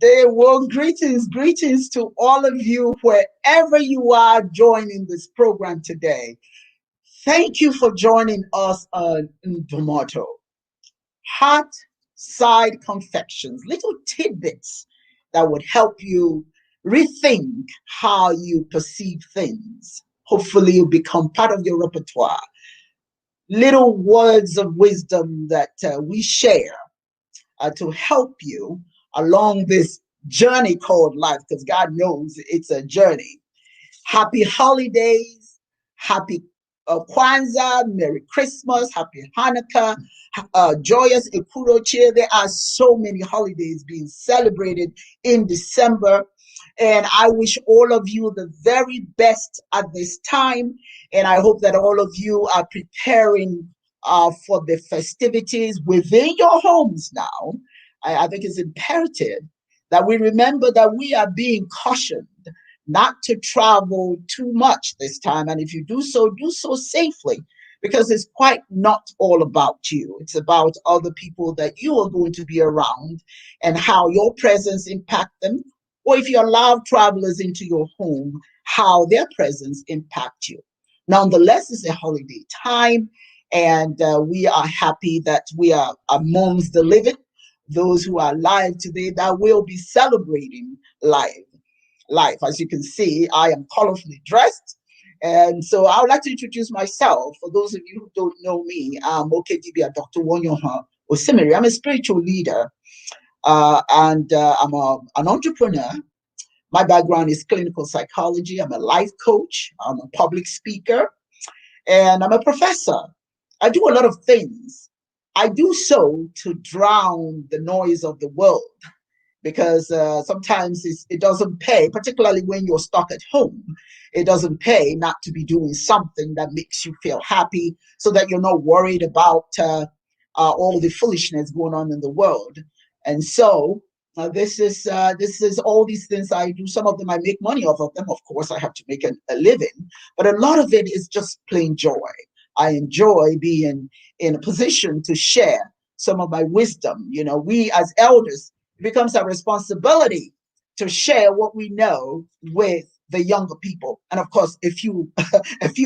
Day one. Greetings to all of you, wherever you are joining this program today. Thank you for joining us on Domoto. Hot side confections, little tidbits that would help you rethink how you perceive things. Hopefully, you become part of your repertoire. Little words of wisdom that we share to help you along this journey called life, because God knows it's a journey. Happy holidays, happy Kwanzaa, Merry Christmas, Happy Hanukkah, joyous Ekuroche. There are so many holidays being celebrated in December. And I wish all of you the very best at this time. And I hope that all of you are preparing for the festivities within your homes now. I think it's imperative that we remember that we are being cautioned not to travel too much this time. And if you do so safely, because it's quite not all about you. It's about other people that you are going to be around and how your presence impact them. Or if you allow travelers into your home, how their presence impact you. Nonetheless, it's a holiday time, and we are happy that we are amongst the living, those who are alive today that will be celebrating life. As you can see, I am colorfully dressed. And so I would like to introduce myself. For those of you who don't know me, I'm Okedibia Dr. Wonyoha Osimiri. I'm a spiritual leader, and I'm an entrepreneur. My background is clinical psychology. I'm a life coach. I'm a public speaker, and I'm a professor. I do a lot of things. I do so to drown the noise of the world, because sometimes it doesn't pay, particularly when you're stuck at home. It doesn't pay not to be doing something that makes you feel happy, so that you're not worried about all the foolishness going on in the world. And so this is all these things I do. Some of them I make money off of them. Of course, I have to make a living, but a lot of it is just plain joy. I enjoy being in a position to share some of my wisdom. You know, we as elders, it becomes our responsibility to share what we know with the younger people. And of course, a few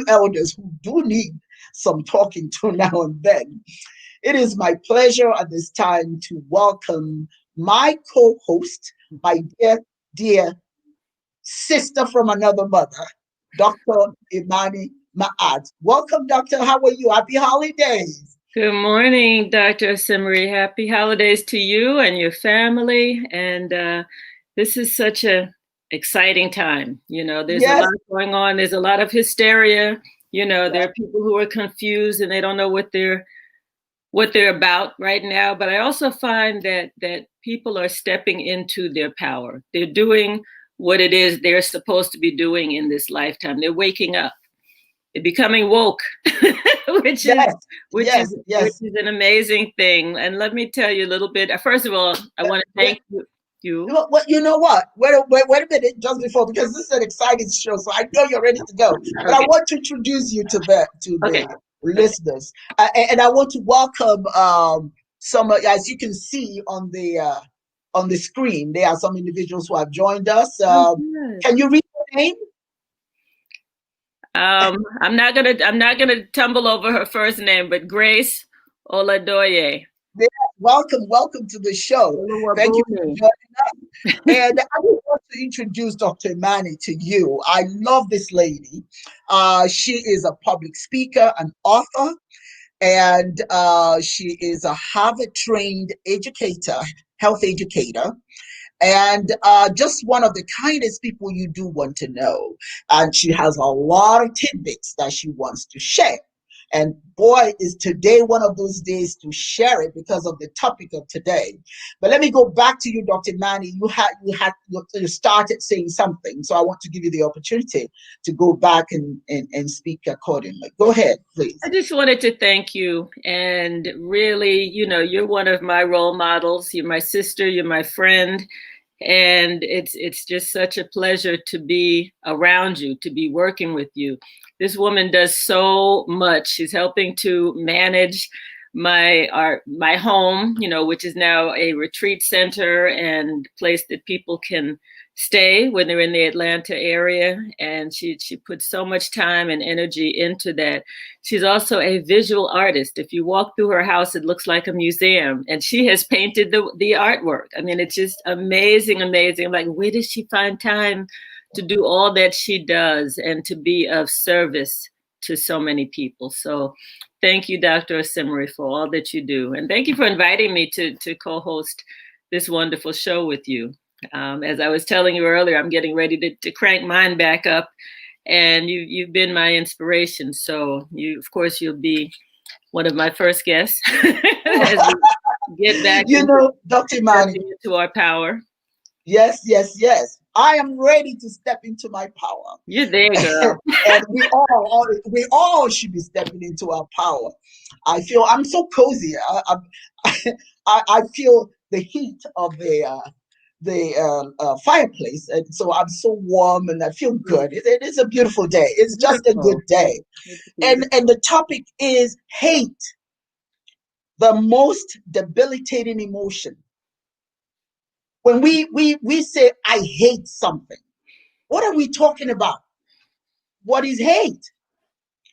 elders who do need some talking to now and then. It is my pleasure at this time to welcome my co-host, my dear sister from another mother, Dr. Imani Ma'at. Welcome, Doctor. How are you? Happy holidays. Good morning, Dr. Simri. Happy holidays to you and your family. And this is such an exciting time. You know, there's a lot going on. There's a lot of hysteria. You know, there are people who are confused and they don't know what they're about right now. But I also find that people are stepping into their power. They're doing what it is they're supposed to be doing in this lifetime. They're waking up. They're becoming woke, which is an amazing thing. And let me tell you a little bit. First of all, I want to thank you. Well, you know what? Wait a minute, just before, because this is an exciting show, so I know you're ready to go. But I want to introduce you to the listeners, and I want to welcome some. As you can see on the screen, there are some individuals who have joined us. Can you read your name? I'm not gonna tumble over her first name, but Grace Oladoye. Yeah, welcome to the show. Thank you for joining us. And I would want to introduce Dr. Imani to you. I love this lady. She is a public speaker, an author, and she is a Harvard-trained educator, health educator. And just one of the kindest people you do want to know. And she has a lot of tidbits that she wants to share. And boy, is today one of those days to share it because of the topic of today. But let me go back to you, Dr. Mani. You started saying something, so I want to give you the opportunity to go back and speak accordingly. Go ahead, please. I just wanted to thank you, and really, you know, you're one of my role models. You're my sister. You're my friend. And it's just such a pleasure to be around you, to be working with you. This woman does so much. She's helping to manage my home, which is now a retreat center and place that people can stay when they're in the Atlanta area. And she put so much time and energy into that. She's also a visual artist. If you walk through her house, it looks like a museum, and she has painted the artwork. I mean, it's just amazing, amazing. Like, where does she find time to do all that she does and to be of service to so many people? So thank you, Dr. Osemere, for all that you do. And thank you for inviting me to co-host this wonderful show with you. As I was telling you earlier, I'm getting ready to crank mine back up, and you've been my inspiration. So of course, you'll be one of my first guests as we get back Dr. Imani, into our power. Yes, yes, yes. I am ready to step into my power. You're there, girl. And we all should be stepping into our power. I feel I'm so cozy. I feel the heat of the fireplace, and so I'm so warm and I feel good. It is a beautiful day. It's just a good day. And the topic is hate, the most debilitating emotion. When we say I hate something, what are we talking about? What is hate?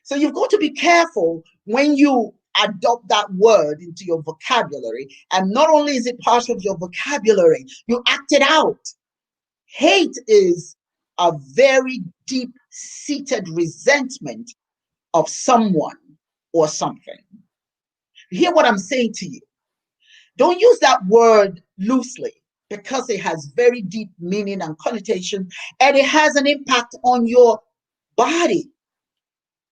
So you've got to be careful when you adopt that word into your vocabulary. And not only is it part of your vocabulary, you act it out. Hate is a very deep-seated resentment of someone or something. Hear what I'm saying to you. Don't use that word loosely, because it has very deep meaning and connotation, and it has an impact on your body.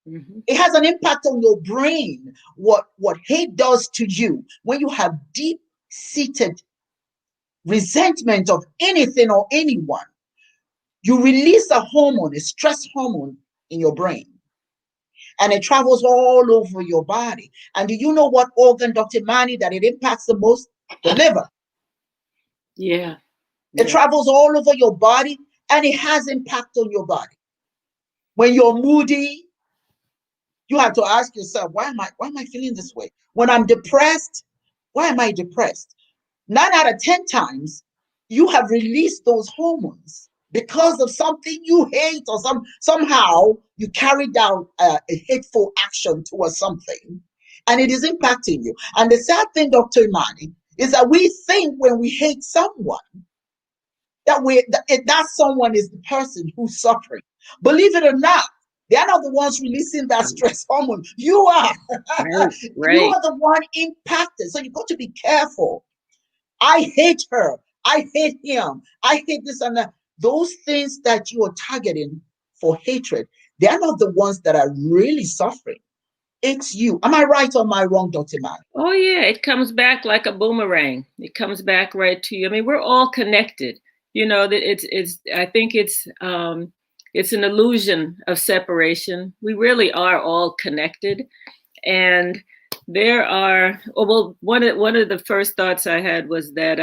Mm-hmm. It has an impact on your brain. What hate does to you when you have deep-seated resentment of anything or anyone, you release a hormone, a stress hormone in your brain, and it travels all over your body. And do you know what organ, Dr. Mani, that it impacts the most? The liver. Yeah. It travels all over your body, and it has impact on your body. When you're moody, you have to ask yourself, why am I feeling this way? When I'm depressed, why am I depressed? 9 out of 10 times, you have released those hormones because of something you hate, or somehow you carried out a hateful action towards something, and it is impacting you. And the sad thing, Dr. Imani, is that we think when we hate someone, that someone is the person who's suffering. Believe it or not, they're not the ones releasing that stress hormone. You are. Right. You are the one impacted. So you've got to be careful. I hate her. I hate him. I hate this and that. Those things that you are targeting for hatred, they're not the ones that are really suffering. It's you. Am I right or am I wrong, Dr. Mani? Oh, yeah. It comes back like a boomerang. It comes back right to you. I mean, we're all connected. That I think it's an illusion of separation. We really are all connected. And there are, one of the first thoughts I had was that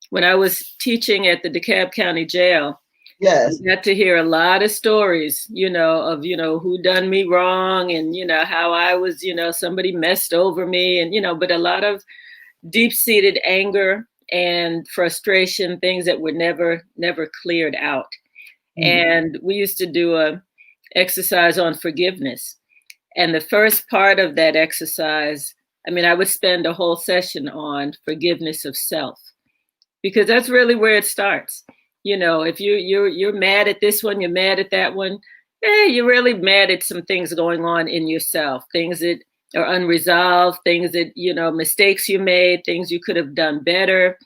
when I was teaching at the DeKalb County Jail, yes, I got to hear a lot of stories, of, who done me wrong, and, how I was, somebody messed over me, and, but a lot of deep-seated anger and frustration, things that were never cleared out. Mm-hmm. And we used to do a exercise on forgiveness. And the first part of that exercise, I would spend a whole session on forgiveness of self, because that's really where it starts. If you're mad at this one, you're mad at that one, you're really mad at some things going on in yourself, things that are unresolved, things that, mistakes you made, things you could have done better,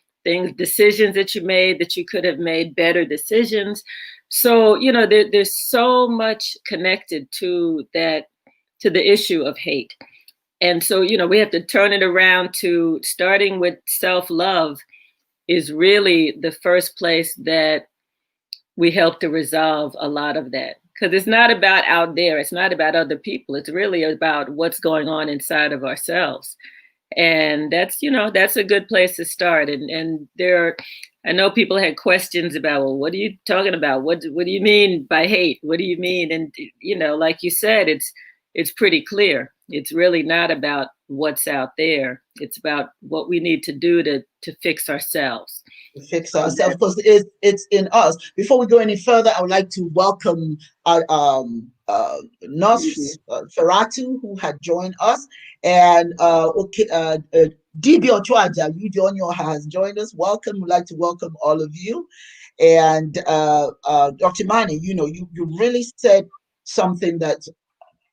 decisions that you made that you could have made better decisions. So, there's so much connected to that, to the issue of hate. And so, we have to turn it around to starting with self-love is really the first place that we help to resolve a lot of that. Because it's not about out there. It's not about other people. It's really about what's going on inside of ourselves. And that's a good place to start. And I know people had questions about, well, what are you talking about? What do you mean by hate? What do you mean? And, like you said, it's it's pretty clear. It's really not about what's out there. It's about what we need to do to fix ourselves. Fix So ourselves because it's in us. Before we go any further, I would like to welcome Nurse Ferratu, who had joined us, and DB Ochoaja, Junior has joined us. Welcome. We'd like to welcome all of you. And Dr. Mani, you really said something that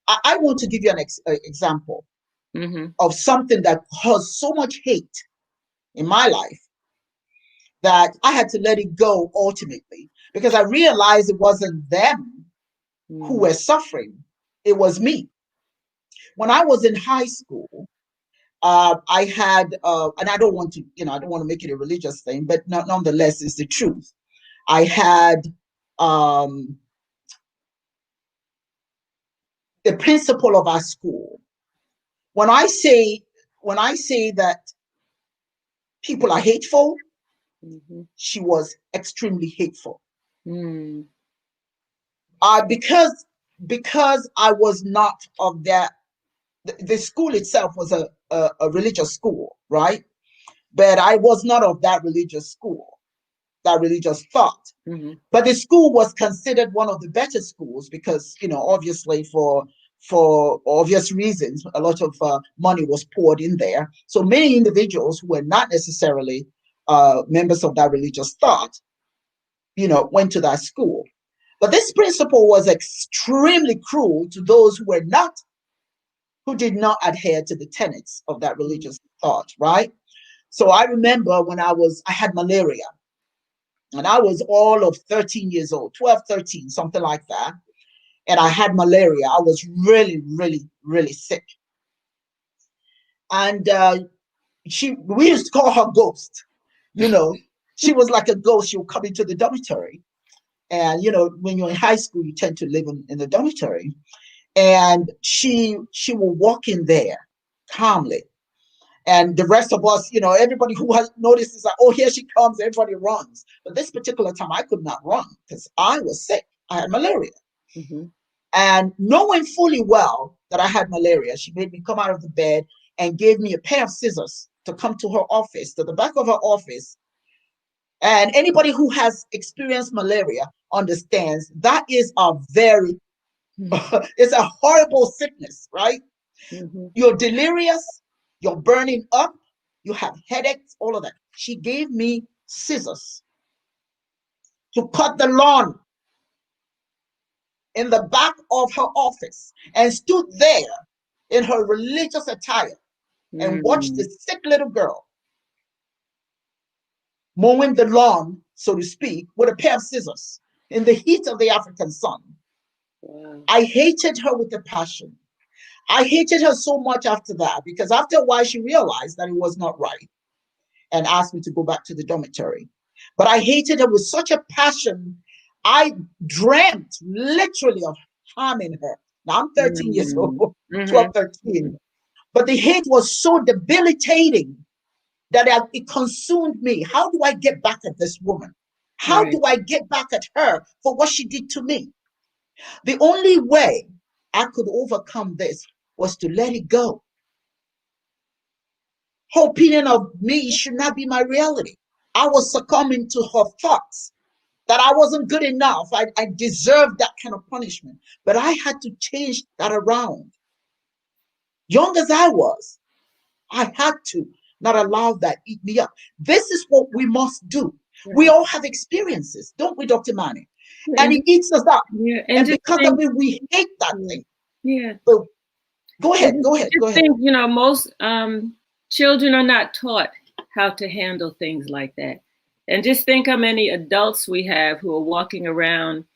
I want to give you an example of something that caused so much hate in my life that I had to let it go ultimately because I realized it wasn't them who were suffering. It was me. When I was in high school, I had, and I don't want to, I don't want to make it a religious thing, but nonetheless, it's the truth. I had the principal of our school. When I say that people are hateful, she was extremely hateful. Because I was not of that. The school itself was a religious school, right? But I was not of that religious school, that religious thought. But the school was considered one of the better schools because, obviously for obvious reasons, a lot of money was poured in there. So many individuals who were not necessarily members of that religious thought, went to that school. But this principal was extremely cruel to those who did not adhere to the tenets of that religious thought, right? So I remember when I had malaria, and I was all of 13 years old, 12, 13, something like that. And I had malaria. I was really, really, really sick. And we used to call her Ghost. She was like a ghost. She would come into the dormitory. And, when you're in high school, you tend to live in the dormitory. And she will walk in there calmly. And the rest of us, everybody who has noticed is like, oh, here she comes, everybody runs. But this particular time, I could not run because I was sick. I had malaria. And knowing fully well that I had malaria, she made me come out of the bed and gave me a pair of scissors to come to her office, to the back of her office. And anybody who has experienced malaria understands that is it's a horrible sickness, right? You're delirious, you're burning up, you have headaches, all of that. She gave me scissors to cut the lawn in the back of her office and stood there in her religious attire and watched the sick little girl mowing the lawn, so to speak, with a pair of scissors in the heat of the African sun. Wow. I hated her with a passion. I hated her so much after that because after a while she realized that it was not right and asked me to go back to the dormitory. But I hated her with such a passion. I dreamt literally of harming her. Now I'm 13 years old, 12, 13. But the hate was so debilitating that it consumed me. How do I get back at this woman? How do I get back at her for what she did to me? The only way I could overcome this was to let it go. Her opinion of me should not be my reality. I was succumbing to her thoughts that I wasn't good enough. I deserved that kind of punishment. But I had to change that around. Young as I was, I had to not allow that eat me up. This is what we must do. Yeah. We all have experiences, don't we, Dr. Mani? And it eats us up. Yeah. And because of it, we hate that thing. Yeah. So go ahead. Think, most children are not taught how to handle things like that. And just think how many adults we have who are walking around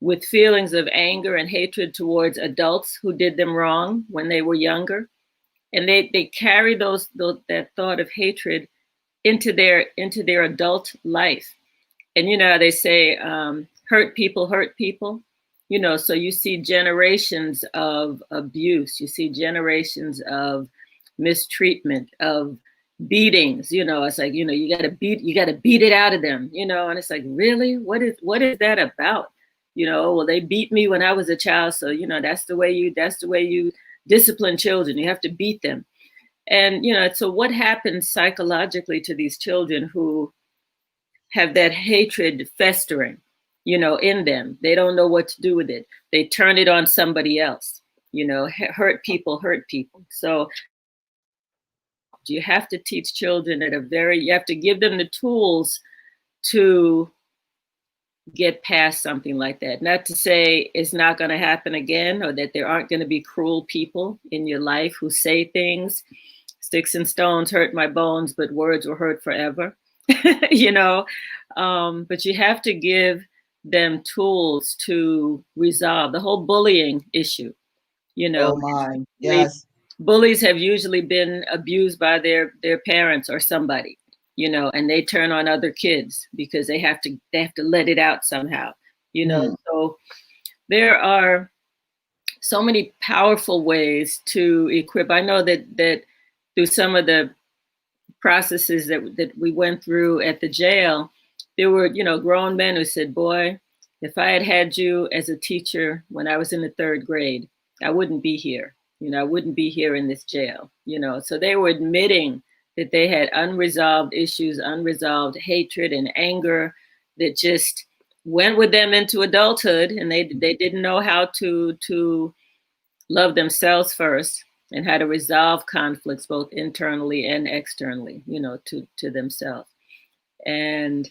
with feelings of anger and hatred towards adults who did them wrong when they were younger. And they carry that thought of hatred into their adult life. And they say hurt people, so you see generations of abuse, you see generations of mistreatment, of beatings. It's like, you got to beat it out of them, and it's like, really, what is that about? Well, they beat me when I was a child, so that's the way you discipline children. You have to beat them. And so what happens psychologically to these children who have that hatred festering, in them? They don't know what to do with it. They turn it on somebody else. Hurt people hurt people. So you have to teach children you have to give them the tools to get past something like that. Not to say it's not going to happen again, or that there aren't going to be cruel people in your life who say things. Sticks and stones hurt my bones, but words will hurt forever. But you have to give them tools to resolve the whole bullying issue. Oh my, yes. Bullies have usually been abused by their parents or somebody, and they turn on other kids because they have to let it out somehow, So there are so many powerful ways to equip. I know that through some of the processes that we went through at the jail, there were, grown men who said, boy, if I had had you as a teacher when I was in the 3rd grade, I wouldn't be here. I wouldn't be here in this jail, So they were admitting that they had unresolved issues, unresolved hatred and anger that just went with them into adulthood, and they didn't know how to love themselves first and how to resolve conflicts both internally and externally, to themselves. And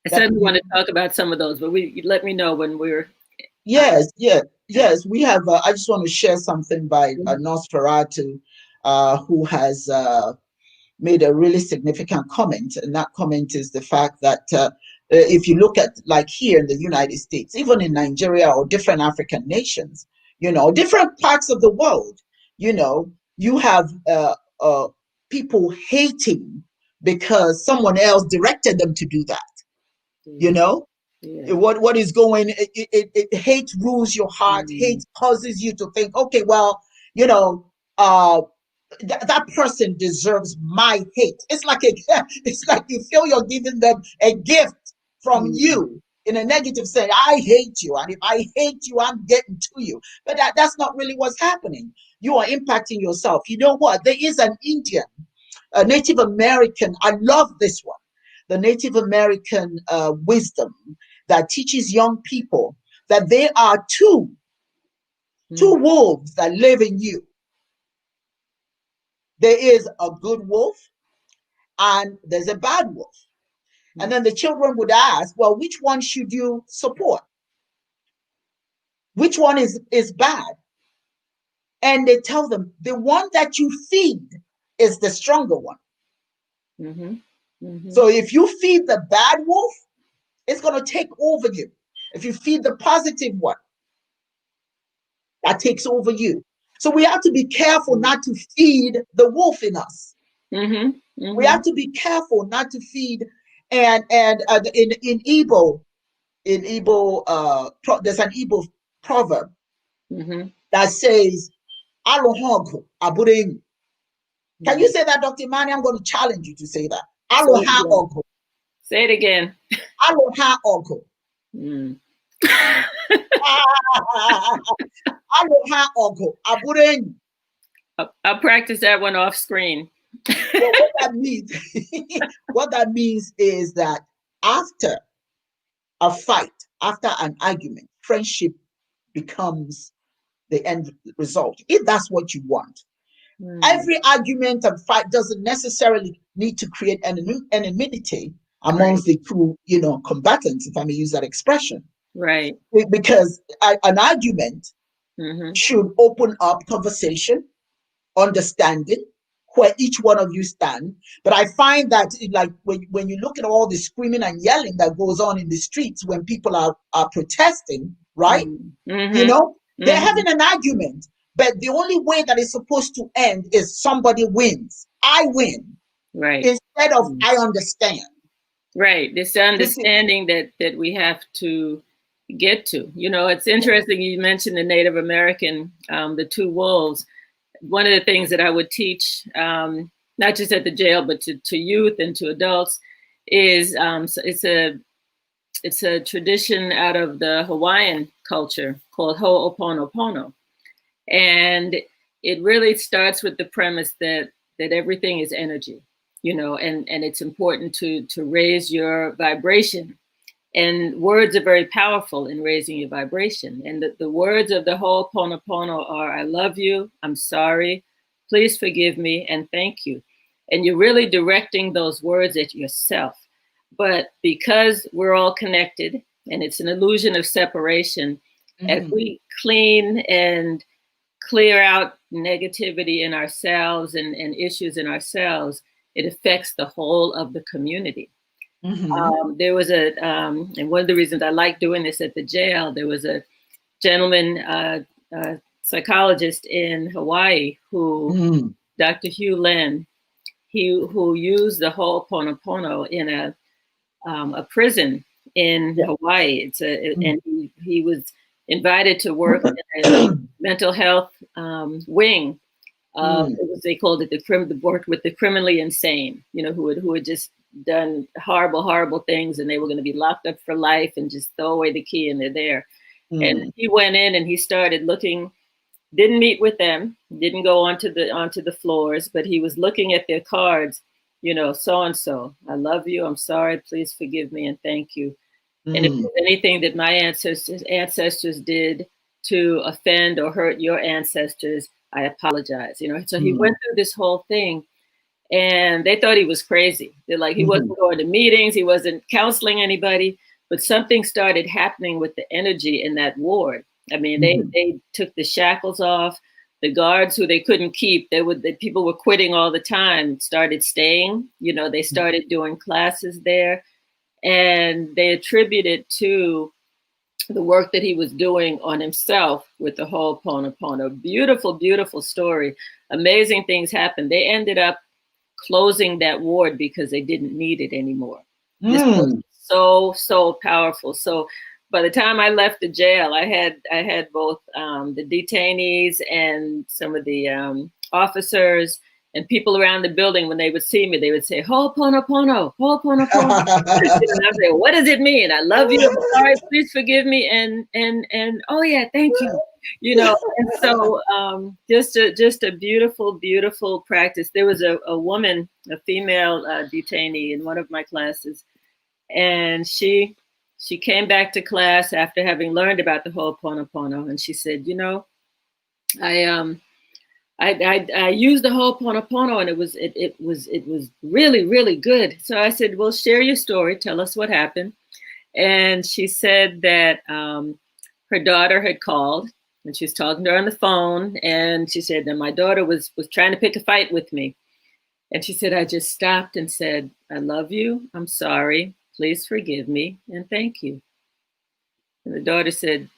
I certainly want to talk about some of those, but let me know when we're. Yes. We have. I just want to share something by Nosferatu, who has made a really significant comment, and that comment is the fact that if you look at, like, here in the United States, even in Nigeria or different African nations, different parts of the world, you have people hating because someone else directed them to do that. What is going, hate rules your heart. Hate causes you to think, okay, well, that person deserves my hate. It's like you feel you're giving them a gift from you in a negative sense. I hate you, and if I hate you, I'm getting to you. But that's not really what's happening. You are impacting yourself. You know what? There is an Indian, a Native American. I love this one. The Native American wisdom that teaches young people that there are two wolves that live in you. There is a good wolf and there's a bad wolf. And then the children would ask, well, which one should you support? Which one is bad? And they tell them the one that you feed is the stronger one. So if you feed the bad wolf, it's going to take over you. If you feed the positive one, that takes over you. So we have to be careful not to feed the wolf in us. We have to be careful not to feed. And in Igbo, there's an Igbo proverb that says, "Aloha aburengu." Can you say that, Dr. Mani? I'm going to challenge you to say that. Aloha ogo. Say it again. Aloha ogo. Aloha ogo aburengu. I'll practice that one off screen. Well, what that means is that after a fight, after an argument, friendship becomes the end result, if that's what you want. Every argument and fight doesn't necessarily need to create anonymity amongst the two, combatants, if I may use that expression. Right. Because an argument should open up conversation, understanding, where each one of you stand. But I find that, like, when you look at all the screaming and yelling that goes on in the streets when people are protesting, right? They're having an argument, but the only way that it's supposed to end is somebody wins. I win. Right. Instead of I understand. Right. This understanding that we have to get to. It's interesting you mentioned the Native American, the two wolves. One of the things that I would teach, not just at the jail, but to youth and to adults, is it's a it's a tradition out of the Hawaiian culture called Ho'oponopono. And it really starts with the premise that everything is energy, and it's important to raise your vibration. And words are very powerful in raising your vibration. And the words of the Ho'oponopono are I love you, I'm sorry, please forgive me, and thank you. And you're really directing those words at yourself. But because we're all connected and it's an illusion of separation, as we clean and clear out negativity in ourselves and issues in ourselves, it affects the whole of the community. There was and one of the reasons I like doing this at the jail, there was a gentleman, psychologist in Hawaii Dr. Hugh Lin, who used the Ho'oponopono in a prison in Hawaii. And he was invited to work in a mental health wing. They called it worked with the criminally insane, who had just done horrible things, and they were going to be locked up for life and just throw away the key and they're there. And he went in and he started looking, didn't meet with them, didn't go onto the floors, but he was looking at their cards, so and so, I love you, I'm sorry, please forgive me, and thank you. And if there's anything that my ancestors did to offend or hurt your ancestors, I apologize. So he went through this whole thing, and they thought he was crazy. They're like, he wasn't going to meetings, he wasn't counseling anybody, but something started happening with the energy in that ward. I mean, they took the shackles off. The guards who they couldn't keep, the people were quitting all the time, started staying. They started doing classes there, and they attributed to the work that he was doing on himself with the Ho'oponopono. Beautiful, beautiful story. Amazing things happened. They ended up closing that ward because they didn't need it anymore. This was so powerful. So by the time I left the jail, I had both the detainees and some of the officers and people around the building. When they would see me, they would say, Ho'oponopono, Ho'oponopono. And I was like, what does it mean? I love you. I'm sorry, please forgive me. And oh yeah, thank you. And so just a beautiful, beautiful practice. There was a woman, a female detainee in one of my classes, and she came back to class after having learned about the Ho'oponopono, and she said, I used the Ho'oponopono, and it was really, really good. So I said, well, share your story. Tell us what happened. And she said that her daughter had called, and she was talking to her on the phone, and she said that my daughter was trying to pick a fight with me. And she said, I just stopped and said, I love you, I'm sorry, please forgive me, and thank you. And the daughter said,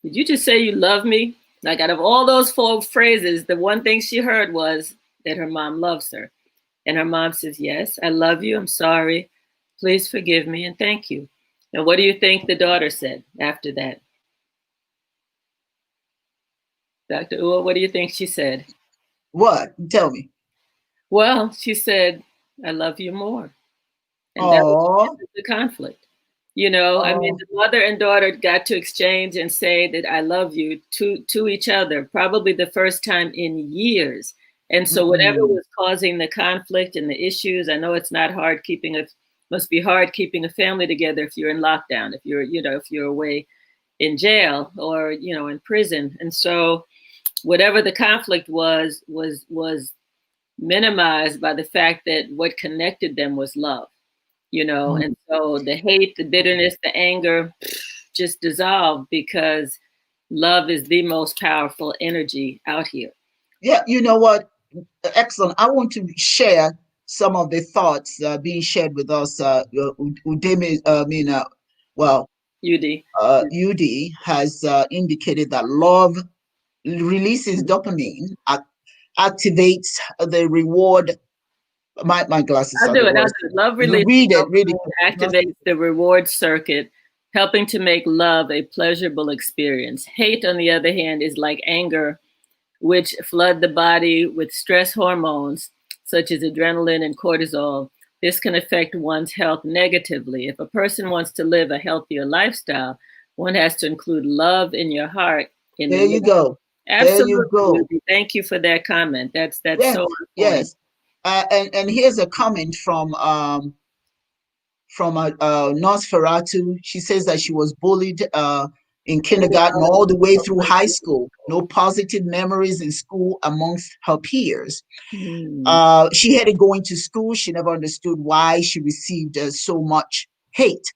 did you just say you love me? Like, out of all those 4 phrases, the one thing she heard was that her mom loves her. And her mom says, yes, I love you, I'm sorry, please forgive me, and thank you. And what do you think the daughter said after that? Dr. Ua, what do you think she said? What? Tell me. Well, she said, I love you more. And that was the conflict. I mean, the mother and daughter got to exchange and say that I love you to each other, probably the first time in years. And so whatever was causing the conflict and the issues, I know it's not hard must be hard keeping a family together if you're in lockdown, if you're away in jail or, in prison. And so whatever the conflict was minimized by the fact that what connected them was love. And so the hate, the bitterness, the anger just dissolved because love is the most powerful energy out here. Yeah, you know what? Excellent. I want to share some of the thoughts being shared with us. Udemy, UD. UD has indicated that love releases dopamine, activates the reward. My glasses I'll are do the it. worst. Love You releases read it, read it. dopamine, activates the reward circuit, helping to make love a pleasurable experience. Hate, on the other hand, is like anger, which flood the body with stress hormones such as adrenaline and cortisol, this can affect one's health negatively. If a person wants to live a healthier lifestyle, one has to include love in your heart in the There you mix. go. There you Absolutely, go. Ruby. Thank you for that comment. That's Yes, so on point. yes. And here's a comment from Nosferatu. She says that she was bullied in kindergarten all the way through high school. No positive memories in school amongst her peers. Mm, She hated going to school. She never understood why she received so much hate.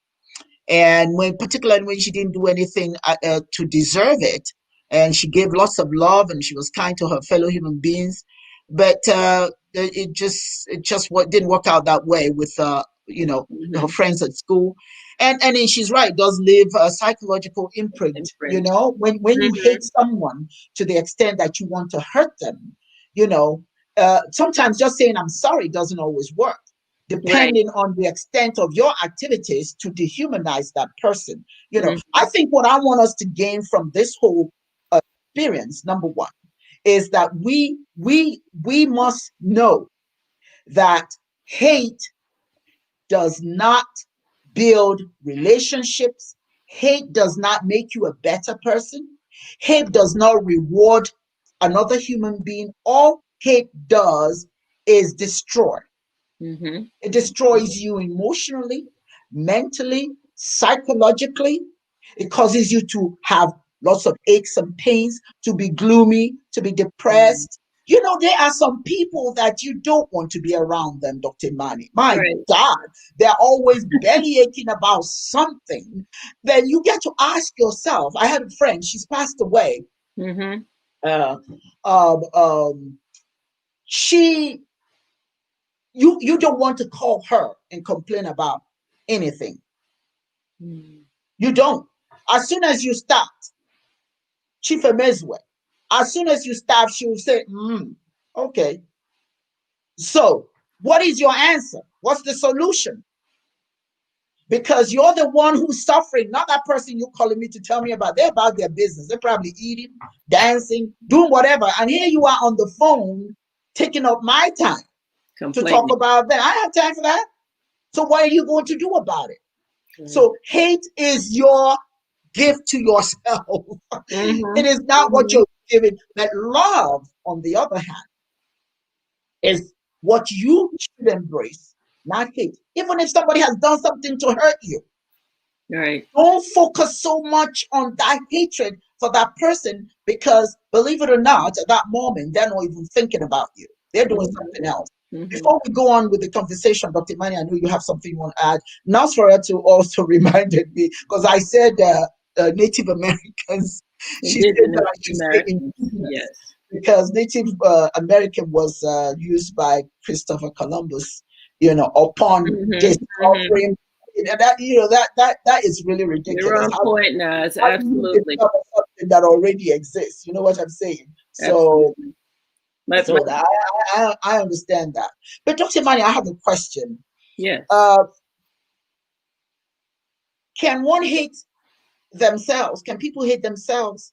And particularly when she didn't do anything to deserve it, and she gave lots of love and she was kind to her fellow human beings, but it just didn't work out that way with her hmm. friends at school, and then she's right, it does leave a psychological imprint. Imprint. When you hate Hmm. someone to the extent that you want to hurt them, sometimes just saying I'm sorry doesn't always work, Right. depending on the extent of your activities to dehumanize that person. I Hmm. think what I want us to gain from this whole experience, number one, is that we must know that hate does not build relationships. Hate does not make you a better person. Hate does not reward another human being. All hate does is destroy. Hmm. It destroys you emotionally, mentally, psychologically. It causes you to have lots of aches and pains, to be gloomy, to be depressed. There are some people that you don't want to be around them, Dr. Mani. My Right. God, they're always belly aching about something. Then you get to ask yourself. I had a friend, she's passed away. Hmm. Uh, um, um, she you don't want to call her and complain about anything. You don't. As soon as you start, Chief Emezwe, as soon as you start, she will say, okay. So, what is your answer? What's the solution? Because you're the one who's suffering, not that person you're calling me to tell me about. They're about their business. They're probably eating, dancing, doing whatever. And here you are on the phone taking up my time to talk Complaining. about that. I have time for that. So, what are you going to do about it? Right. So hate is your gift to yourself. It Hmm. is not what Hmm. you're giving. But love, on the other hand, is what you should embrace, not hate. Even if somebody has done something to hurt you, Right. don't focus so much on that hatred for that person, because believe it or not, at that moment, they're not even thinking about you. They're doing Hmm. something else. Hmm. Before we go on with the conversation, Dr. Mani, I know you have something you want to add. Nasfaratu also reminded me, because I said Native Americans, she said that Indigenous I should say Americans. indigenous, Yes. because Native American was used by Christopher Columbus, upon Hmm. Hmm. discovering that is really You're ridiculous. on point, Nas. How do you Absolutely. discover something that already exists? You know what I'm saying? So Absolutely. My, so that I understand that. But Dr. Mani, I have a question. yes. Uh, can one hate themselves? Can people hate themselves?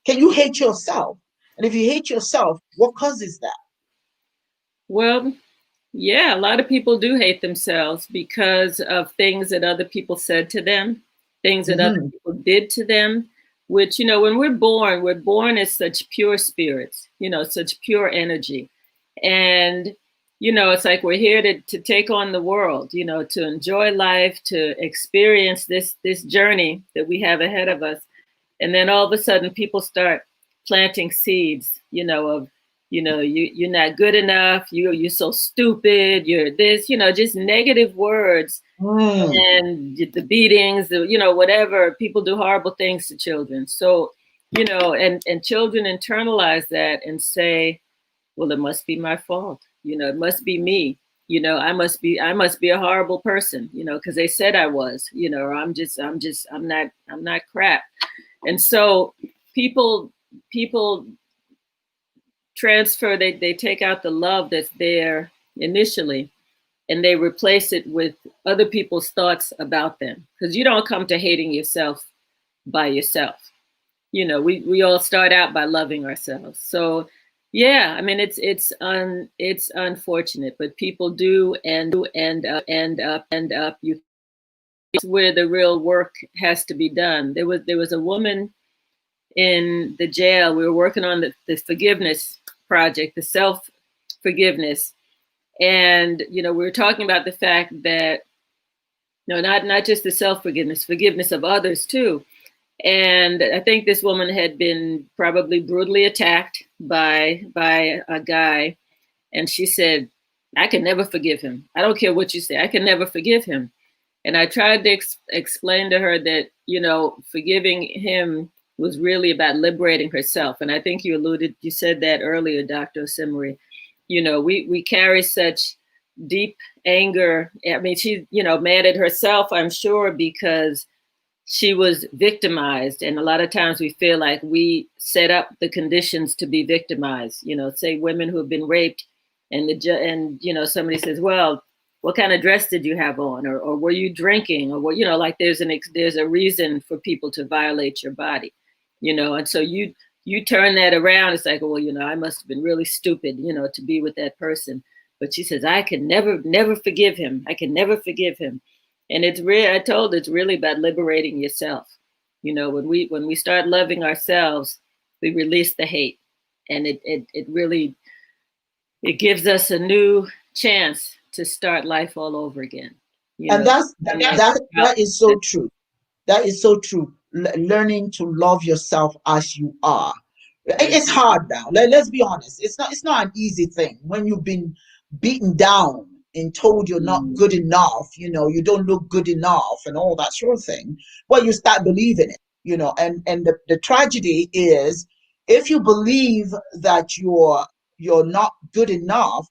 Can you hate yourself? And if you hate yourself, what causes that? Well, yeah, a lot of people do hate themselves because of things that other people said to them, things that other Mm-hmm. people did to them, which, when we're born as such pure spirits, such pure energy. And, it's like we're here to take on the world, to enjoy life, to experience this journey that we have ahead of us. And then all of a sudden people start planting seeds, of, you're not good enough, you're so stupid, you're this, just negative words, Mm. and the beatings, whatever. People do horrible things to children. So, and children internalize that and say, well, it must be my fault. It must be me. I must be a horrible person, because they said I was, or I'm not crap. And so people transfer, they take out the love that's there initially, and they replace it with other people's thoughts about them, because you don't come to hating yourself by yourself. We all start out by loving ourselves. So Yeah, I mean it's unfortunate, but people do end up you where the real work has to be done. There was a woman in the jail. We were working on the forgiveness project, the self forgiveness, and we were talking about the fact that no, not just the self forgiveness, forgiveness of others too. And I think this woman had been probably brutally attacked by a guy, and she said, "I can never forgive him. I don't care what you say. I can never forgive him." And I tried to explain to her that forgiving him was really about liberating herself. And I think you said that earlier, Dr. Simri. We carry such deep anger. I mean, she's mad at herself, I'm sure, because she was victimized, and a lot of times we feel like we set up the conditions to be victimized. Say women who have been raped, and somebody says, "Well, what kind of dress did you have on, or were you drinking, or what?" Like there's a reason for people to violate your body, and so you turn that around. It's like, well, I must have been really stupid, to be with that person. But she says, "I can never forgive him. I can never forgive him." And it's real. I told it's really about liberating yourself. When we start loving ourselves, we release the hate, and it really it gives us a new chance to start life all over again. And that is so That, true. That is so true. Learning to love yourself as you are. It's mm-hmm, hard now. Let's be honest. It's not an easy thing when you've been beaten down and told you're not mm-hmm, good enough, you don't look good enough and all that sort of thing. Well, you start believing it, and the tragedy is if you believe that you're not good enough,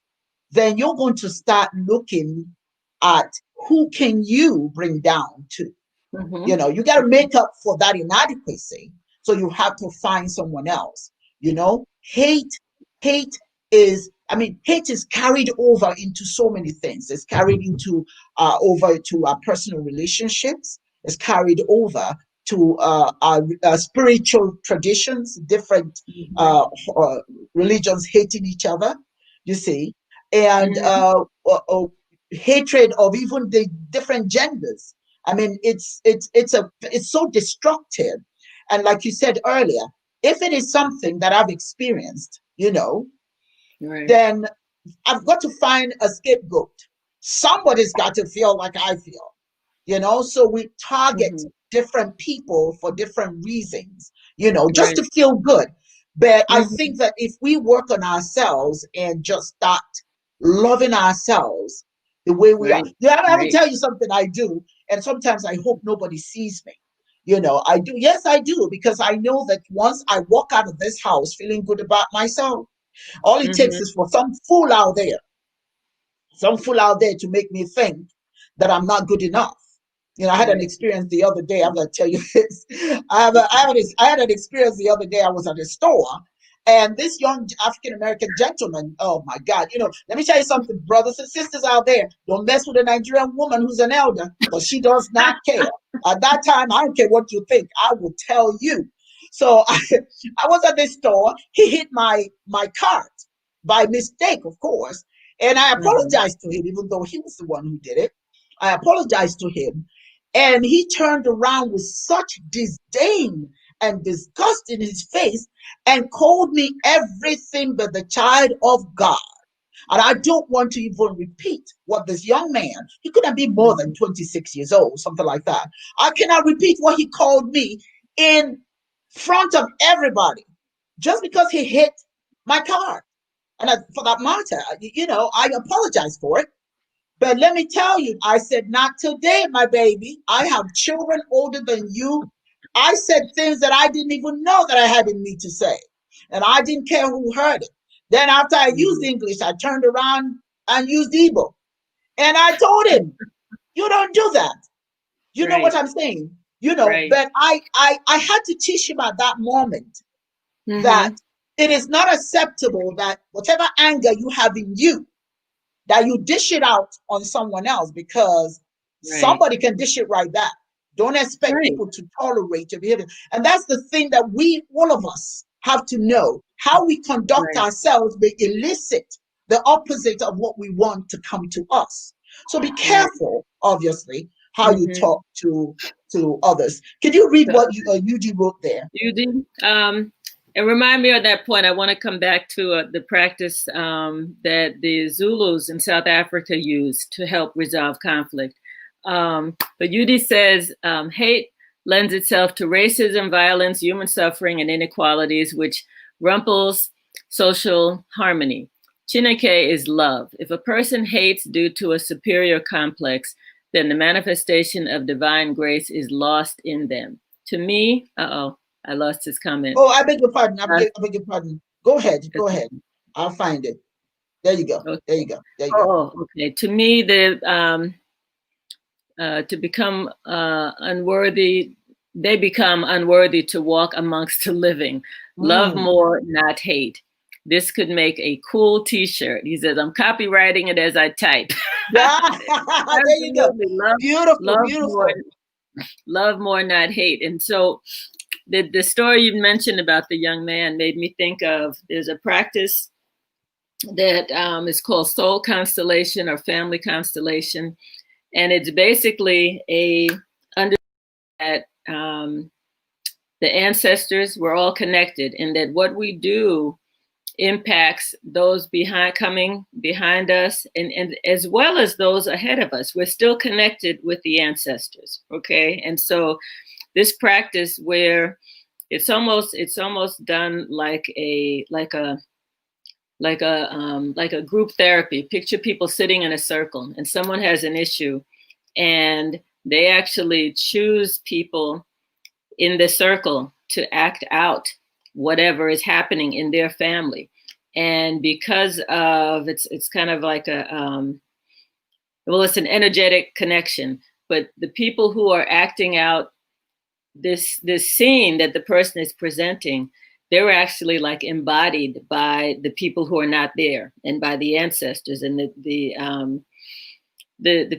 then you're going to start looking at who can you bring down to. mm-hmm, You got to make up for that inadequacy. So you have to find someone else. Hate hate is carried over into so many things. It's carried into over to our personal relationships. It's carried over to our spiritual traditions, different mm-hmm, uh, uh, religions hating each other, you see, and mm-hmm, hatred of even the different genders. I mean, it's so destructive. And like you said earlier, if it is something that I've experienced, right, then I've got to find a scapegoat. Somebody's got to feel like I feel, so we target mm-hmm, different people for different reasons, just right, to feel good. But I mm-hmm, think that if we work on ourselves and just start loving ourselves the way we are, right, I will right, tell you something I do, and sometimes I hope nobody sees me. I do. Yes, I do, because I know that once I walk out of this house feeling good about myself, all it takes mm-hmm, is for some fool out there to make me think that I'm not good enough. I had an right, experience the other day. I'm going to tell you this. I had an experience the other day. I was at a store, and this young African American gentleman, oh my God, let me tell you something, brothers and sisters out there, don't mess with a Nigerian woman who's an elder, because she does not care. At that time, I don't care what you think. I will tell you. So I was at this store. He hit my cart by mistake, of course. And I mm-hmm, apologized to him, even though he was the one who did it. I apologized to him. And he turned around with such disdain and disgust in his face and called me everything but the child of God. And I don't want to even repeat what this young man, he couldn't be more than mm-hmm, 26 years old, something like that. I cannot repeat what he called me in front of everybody just because he hit my car. And for that matter, I apologize for it. But let me tell you, I said, not today, my baby. I have children older than you. I said things that I didn't even know that I had in me to say. And I didn't care who heard it. Then after I used mm-hmm, English, I turned around and used Igbo. And I told him, you don't do that. You know what right, I'm saying? right, But I had to teach him at that moment that mm-hmm, it is not acceptable that whatever anger you have in you, that you dish it out on someone else, because right, somebody can dish it right back. Don't expect right, people to tolerate your behavior. And that's the thing that all of us, have to know how we conduct Right. ourselves may elicit the opposite of what we want to come to us. So be Right. careful, obviously, how you Mm-hmm. talk to others. Can you read So what Eugene wrote there? you did. And remind me of that point. I want to come back to the practice that the Zulus in South Africa use to help resolve conflict. But Yudi says hate lends itself to racism, violence, human suffering, and inequalities, which rumples social harmony. Chineke is love. If a person hates due to a superior complex, then the manifestation of divine grace is lost in them. To me, I lost his comment. Oh, I beg your pardon. Uh, I beg your pardon. Go ahead. Go ahead. I'll find it. There you go. okay. There you go. There you go. Oh, okay. To me, to become unworthy, they become unworthy to walk amongst the living. Love Mm. more, not hate. This could make a cool T-shirt. He says, "I'm copywriting it as I type." Yeah, there you go. Absolutely, Beautiful, love more, beautiful. love more, not hate. And so, the story you mentioned about the young man made me think of. There's a practice that is called soul constellation or family constellation, and it's basically a under that the ancestors were all connected, and that what we do impacts those coming behind us, and as well as those ahead of us. We're still connected with the ancestors, okay? And so this practice where it's almost done like a group therapy. Picture people sitting in a circle and someone has an issue, and they actually choose people in the circle to act out whatever is happening in their family. And because of it's kind of like it's an energetic connection. But the people who are acting out this scene that the person is presenting, they're actually like embodied by the people who are not there and by the ancestors and the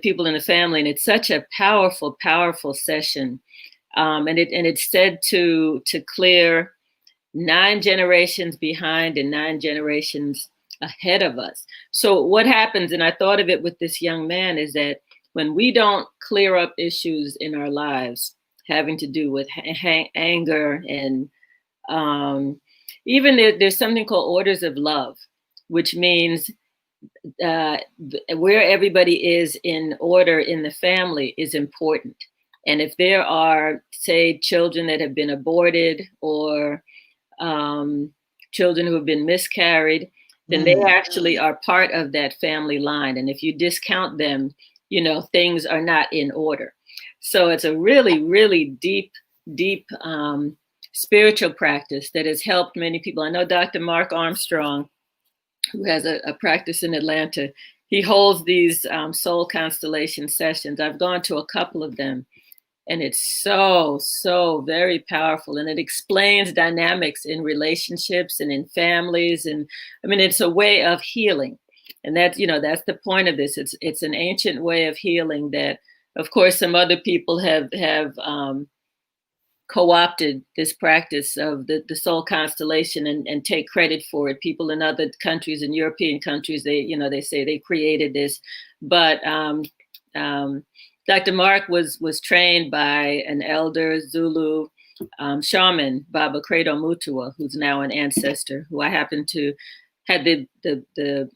people in the family. And it's such a powerful session. And it's said to clear 9 generations behind and 9 generations ahead of us. So what happens, and I thought of it with this young man, is that when we don't clear up issues in our lives having to do with anger and even there's something called orders of love, which means where everybody is in order in the family is important. And if there are, say, children that have been aborted or children who have been miscarried, then they actually are part of that family line. And if you discount them, things are not in order. So it's a really, really deep spiritual practice that has helped many people. I know Dr. Mark Armstrong, who has a practice in Atlanta, he holds these soul constellation sessions. I've gone to a couple of them, and it's so very powerful. And it explains dynamics in relationships and in families. And I mean, it's a way of healing. And that's the point of this. It's an ancient way of healing that, of course, some other people have co-opted this practice of the soul constellation and take credit for it. People in other countries, in European countries, they say they created this. But Dr. Mark was trained by an elder Zulu shaman, Baba Credo Mutua, who's now an ancestor, who I happen to had the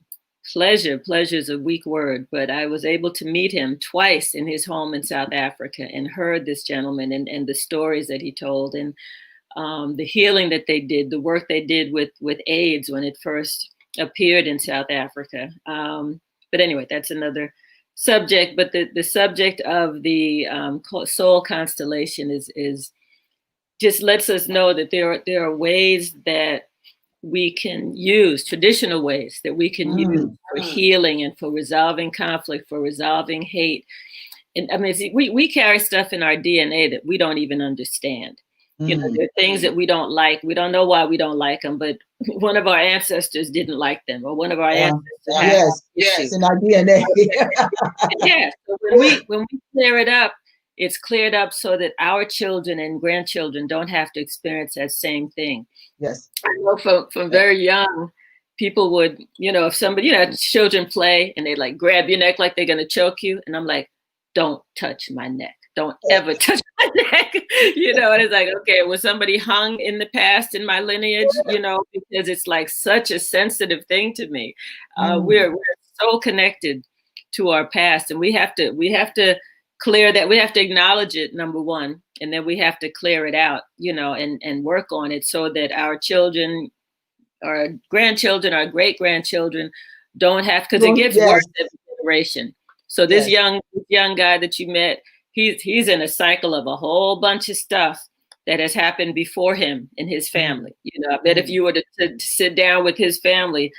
pleasure's a weak word, but I was able to meet him twice in his home in South Africa and heard this gentleman and the stories that he told, and the healing that they did, the work they did with AIDS when it first appeared in South Africa. But anyway, that's another subject. But the subject of the soul constellation is just lets us know that there are ways that we can use, traditional ways that we can use for healing and for resolving conflict, for resolving hate. And I mean, we carry stuff in our DNA that we don't even understand. There are things that we don't like. We don't know why we don't like them, but one of our ancestors didn't like them, or one of our ancestors had yes, issues. in our DNA. Yeah. So when we clear it up, it's cleared up so that our children and grandchildren don't have to experience that same thing. Yes. I know from Yes. very young, people would, if somebody, children play and they like grab your neck like they're going to choke you. And I'm like, don't touch my neck. Don't ever touch my neck. And it's like, okay, was somebody hung in the past in my lineage, because it's like such a sensitive thing to me. We're so connected to our past, and we have to clear that. We have to acknowledge it, number one, and then we have to clear it out, and work on it so that our children, our grandchildren, our great grandchildren don't have, because it gets worse Yes. every generation. So this Yes. young guy that you met, he's in a cycle of a whole bunch of stuff that has happened before him in his family. I bet if you were to sit down with his family,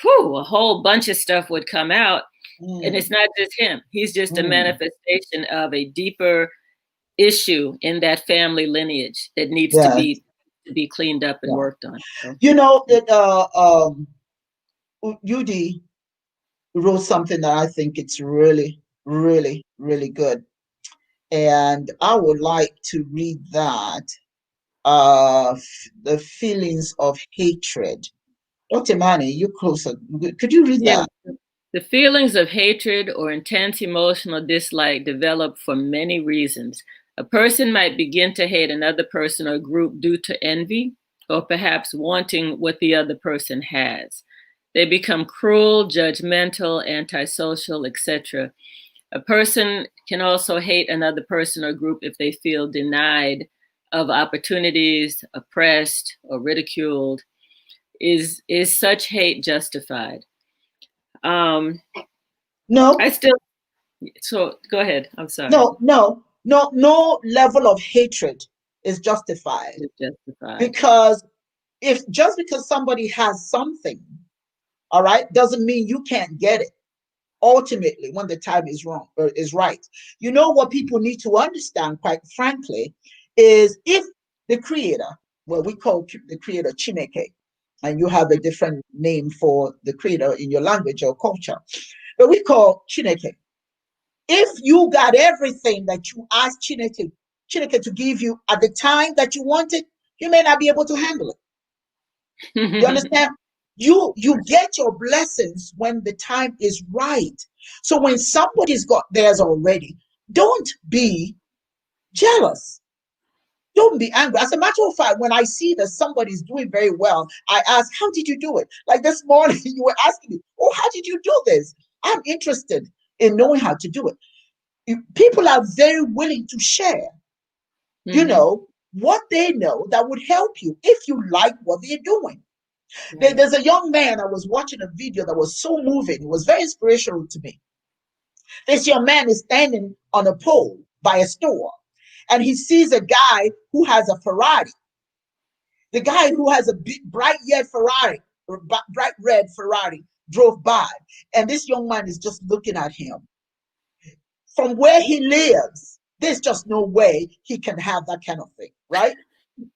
a whole bunch of stuff would come out. And it's not just him. He's just a manifestation of a deeper issue in that family lineage that needs to Yes. be cleaned up and Yeah. worked on. So. That UD wrote something that I think it's really, really, really good. And I would like to read that. The feelings of hatred. Dr. Manny, you're closer. Could you read Yeah. that? The feelings of hatred or intense emotional dislike develop for many reasons. A person might begin to hate another person or group due to envy or perhaps wanting what the other person has. They become cruel, judgmental, antisocial, etc. A person can also hate another person or group if they feel denied of opportunities, oppressed, or ridiculed. Is such hate justified? No, I still So go ahead. I'm sorry. no level of hatred is justified, It's justified. because if just because somebody has something, all right, doesn't mean you can't get it. Ultimately, when the time is wrong or is right, what people need to understand, quite frankly, is if the creator, well, we call the creator Chineke, and you have a different name for the creator in your language or culture, but we call Chineke. If you got everything that you asked Chineke to give you at the time that you want it, you may not be able to handle it. You understand? You get your blessings when the time is right. So when somebody's got theirs already, don't be jealous. Don't be angry. As a matter of fact, when I see that somebody's doing very well, I ask, how did you do it? Like this morning, you were asking me, oh, how did you do this? I'm interested in knowing how to do it. People are very willing to share, what they know that would help you if you like what they're doing. Right. There's a young man, I was watching a video that was so moving. It was very inspirational to me. This young man is standing on a pole by a store, and he sees a guy who has a Ferrari. The guy who has a big, bright red Ferrari drove by, and this young man is just looking at him. From where he lives, there's just no way he can have that kind of thing, right?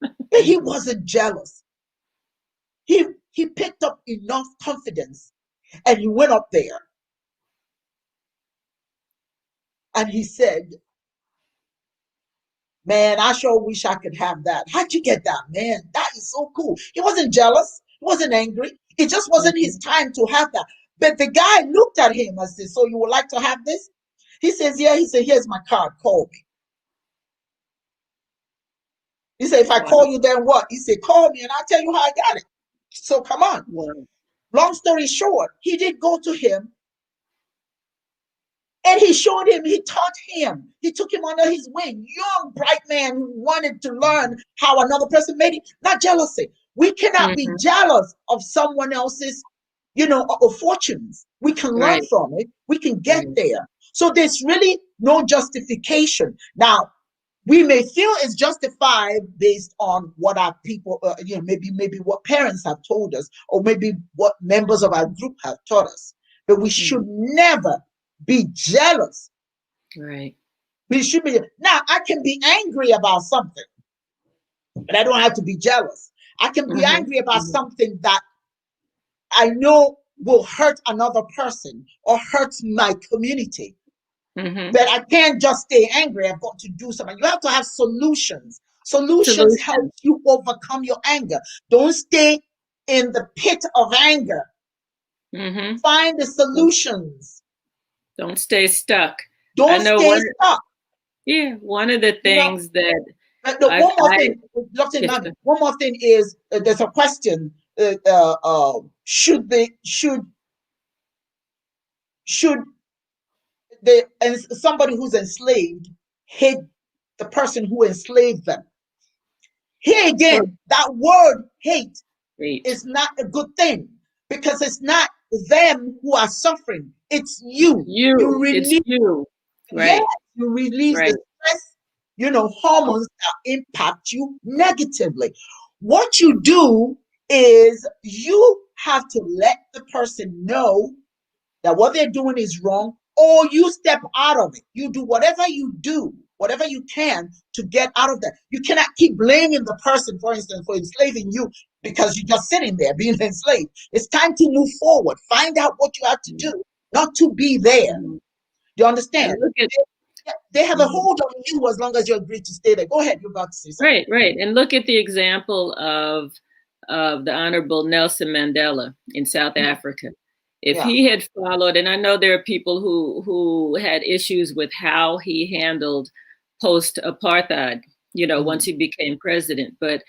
But he wasn't jealous. He picked up enough confidence, and he went up there and he said, man, I sure wish I could have that. How'd you get that, man? That is so cool. He wasn't jealous. He wasn't angry. It just wasn't his time to have that. But the guy looked at him and said, so you would like to have this? He says, yeah. He said, here's my card. Call me. He said, if I call you, then what? He said, call me and I'll tell you how I got it. So come on. Wow. Long story short, he did go to him, and he showed him, he taught him, he took him under his wing. Young, bright man who wanted to learn how another person made it. Not jealousy. We cannot be jealous of someone else's, fortunes. We can learn Right. from it. We can get Right. there. So there's really no justification. Now, we may feel it's justified based on what our people, maybe what parents have told us, or maybe what members of our group have taught us. But we should never be jealous. Right. We should be. Now, I can be angry about something, but I don't have to be jealous. I can be angry about something that I know will hurt another person or hurt my community. Mm-hmm. That I can't just stay angry. I've got to do something. You have to have solutions. Solutions help Solution. you overcome your anger. Don't stay in the pit of anger. Mm-hmm. Find the solutions. Don't stay stuck. I Don't know stay one. stuck. Yeah, one of the You know, things that one more I thing, Dr. yes, Imani, one more thing is there's a question. Should they should the and somebody who's enslaved hate the person who enslaved them? Here well, again, that word hate great. is not a good thing because it's not them who are suffering, it's It's you. You you. It's release, you. yes, Right. you release the Right. stress, hormones that impact you negatively. What you do is you have to let the person know that what they're doing is wrong, or you step out of it. You do whatever you do, whatever you can to get out of that. You cannot keep blaming the person, for instance, for enslaving you because you're just sitting there being enslaved. It's time to move forward. Find out what you have to do, not to be there. Mm-hmm. Do you And understand? look at They have a mhm. hold on you as long as you agree to stay there. Go ahead. You're about to say something. Right, right. And look at the example of the Honorable Nelson Mandela in South Mhm. Africa. If Yeah. he had followed, and I know there are people who had issues with how he handled post apartheid, once Mhm. he became president, but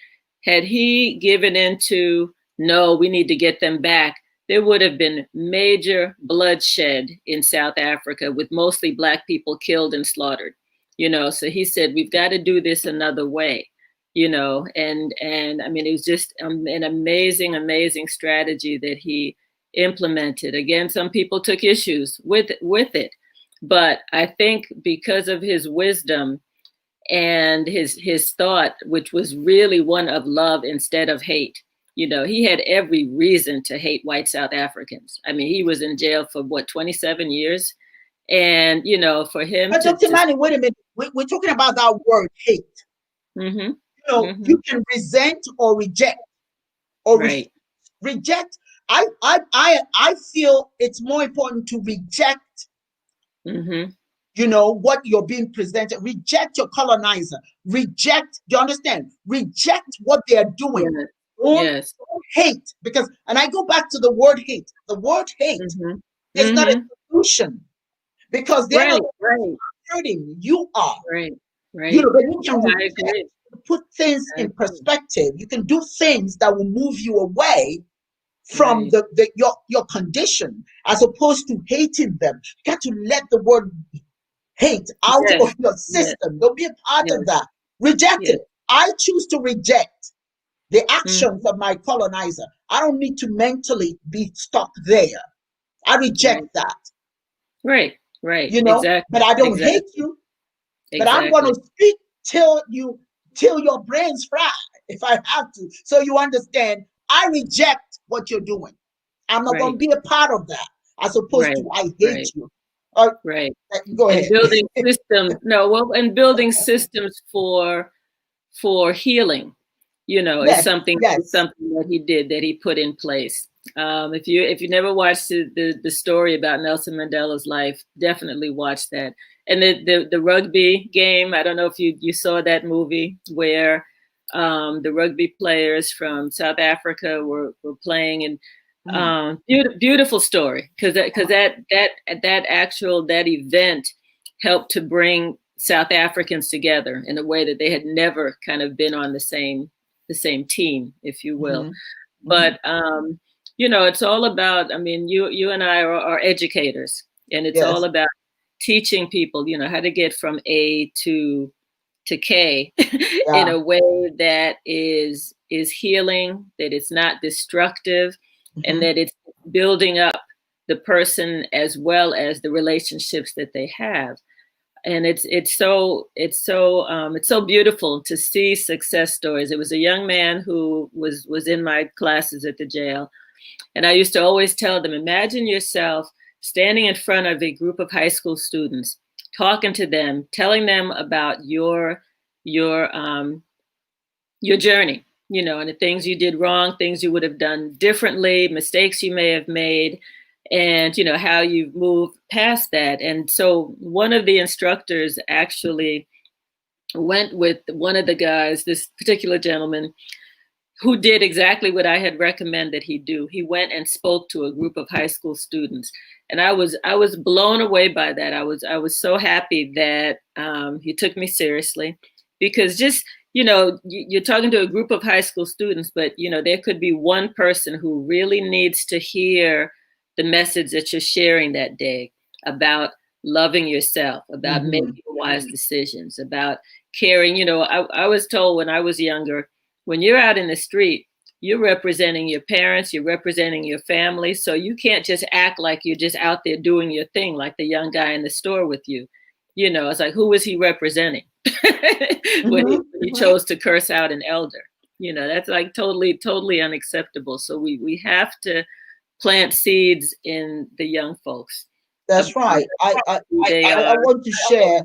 had he given into no, we need to get them back, there would have been major bloodshed in South Africa with mostly Black people killed and slaughtered. So he said we've got to do this another way. And I mean, it was just an amazing strategy that he implemented. Again, some people took issues with it, but I think because of his wisdom and his thought, which was really one of love instead of hate. He had every reason to hate white South Africans. I mean, he was in jail for what, 27 years, and for him But Dr. to Manny, wait a minute. We're talking about that word hate. mm-hmm, You mm-hmm, can resent or reject or right, reject. I feel it's more important to reject, mm-hmm, what you're being presented. Reject your colonizer. Reject, do you understand? Reject what they're doing. yes, Don't, yes, don't hate. Because, and I go back to the word hate. The word hate mm-hmm, is not a mm-hmm, solution because they're not right, right, hurting. You are. right, right. But you can Oh, I reject, agree. put things I in agree. perspective. You can do things that will move you away from Right. your condition as opposed to hating them. You got to let the word hate out Yes, of your yes, system. Don't be a part yes, of that. Reject yes. it. I choose to reject the actions Mm-hmm, of my colonizer. I don't need to mentally be stuck there. I right, reject that, right, right. but Exactly, I don't hate exactly, you. But I'm going exactly. to speak till your brains fry if I have to. So you understand, I reject what you're doing. I'm not going to Right, be a part of that as opposed right, to I hate right, you. Uh, right. Go And ahead. building systems. No, well, and building systems for healing, is Yes, something yes. that he did, that he put in place. If you never watched the story about Nelson Mandela's life, definitely watch that. And the rugby game. I don't know if you saw that movie where the rugby players from South Africa were playing, and Mm, beautiful story, because that event helped to bring South Africans together in a way that they had never kind of been on the same team, if you will. mhm, mhm. But it's all about. I mean, you and I are educators, and it's all Yes. about teaching people, how to get from A to K in Yeah. a way that is healing, that it's not destructive, and Mhm. that it's building up the person as well as the relationships that they have. And it's so beautiful to see success stories. It was a young man who was in my classes at the jail, and I used to always tell them, imagine yourself standing in front of a group of high school students, talking to them, telling them about your your journey, and the things you did wrong, things you would have done differently, mistakes you may have made. and how you move past that. And so one of the instructors actually went with one of the guys, this particular gentleman, who did exactly what I had recommended he do. He went and spoke to a group of high school students, and I was blown away by that. I was so happy that he took me seriously, because just you're talking to a group of high school students, but there could be one person who really needs to hear the message that you're sharing that day about loving yourself, about Mm-hmm. making wise decisions, about caring. I was told when I was younger, when you're out in the street, you're representing your parents, you're representing your family. So you can't just act like you're just out there doing your thing, like the young guy in the store with you. It's like, who is he representing when Mm-hmm. he chose to curse out an elder? That's like totally, totally unacceptable. So we have to plant seeds in the young folks That's about right. who they I are. want to share.